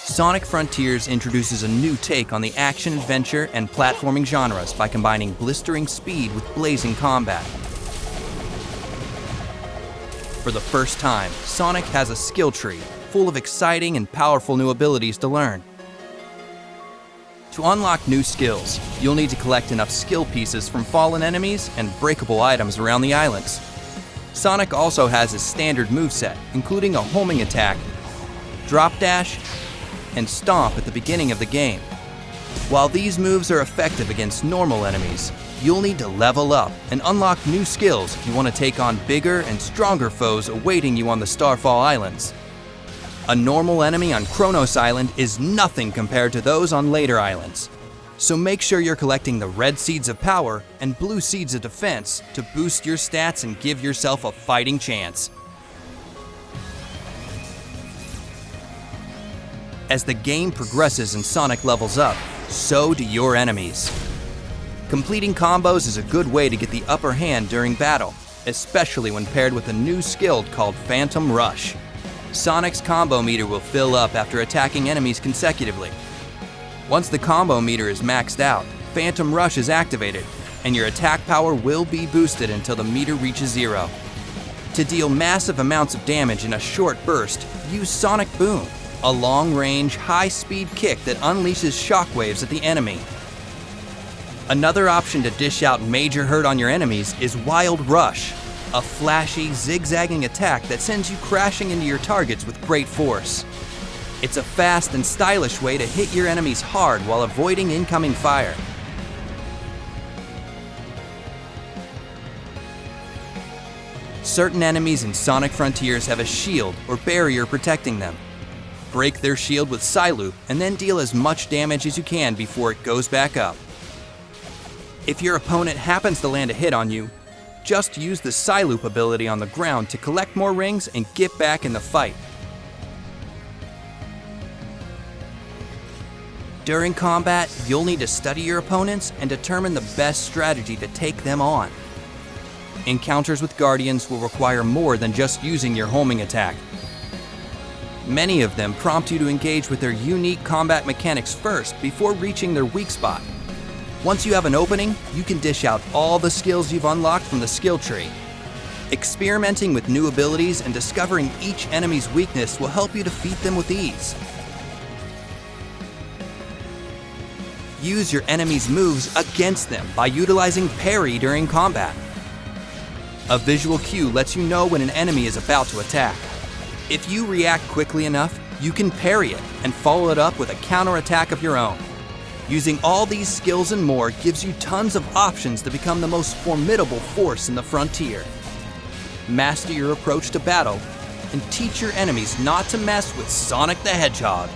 Sonic Frontiers introduces a new take on the action-adventure and platforming genres by combining blistering speed with blazing combat. For the first time, Sonic has a skill tree full of exciting and powerful new abilities to learn. To unlock new skills, you'll need to collect enough skill pieces from fallen enemies and breakable items around the islands. Sonic also has his standard moveset, including a homing attack, drop dash, and stomp at the beginning of the game. While these moves are effective against normal enemies, you'll need to level up and unlock new skills if you want to take on bigger and stronger foes awaiting you on the Starfall Islands. A normal enemy on Kronos Island is nothing compared to those on later islands. So make sure you're collecting the red seeds of power and blue seeds of defense to boost your stats and give yourself a fighting chance. As the game progresses and Sonic levels up, so do your enemies. Completing combos is a good way to get the upper hand during battle, especially when paired with a new skill called Phantom Rush. Sonic's combo meter will fill up after attacking enemies consecutively. Once the combo meter is maxed out, Phantom Rush is activated, and your attack power will be boosted until the meter reaches 0. To deal massive amounts of damage in a short burst, use Sonic Boom, a long-range, high-speed kick that unleashes shockwaves at the enemy. Another option to dish out major hurt on your enemies is Wild Rush, a flashy, zigzagging attack that sends you crashing into your targets with great force. It's a fast and stylish way to hit your enemies hard while avoiding incoming fire. Certain enemies in Sonic Frontiers have a shield or barrier protecting them. Break their shield with Psyloop and then deal as much damage as you can before it goes back up. If your opponent happens to land a hit on you, just use the Psyloop ability on the ground to collect more rings and get back in the fight. During combat, you'll need to study your opponents and determine the best strategy to take them on. Encounters with Guardians will require more than just using your homing attack. Many of them prompt you to engage with their unique combat mechanics first before reaching their weak spot. Once you have an opening, you can dish out all the skills you've unlocked from the skill tree. Experimenting with new abilities and discovering each enemy's weakness will help you defeat them with ease. Use your enemy's moves against them by utilizing parry during combat. A visual cue lets you know when an enemy is about to attack. If you react quickly enough, you can parry it and follow it up with a counterattack of your own. Using all these skills and more gives you tons of options to become the most formidable force in the frontier. Master your approach to battle and teach your enemies not to mess with Sonic the Hedgehog.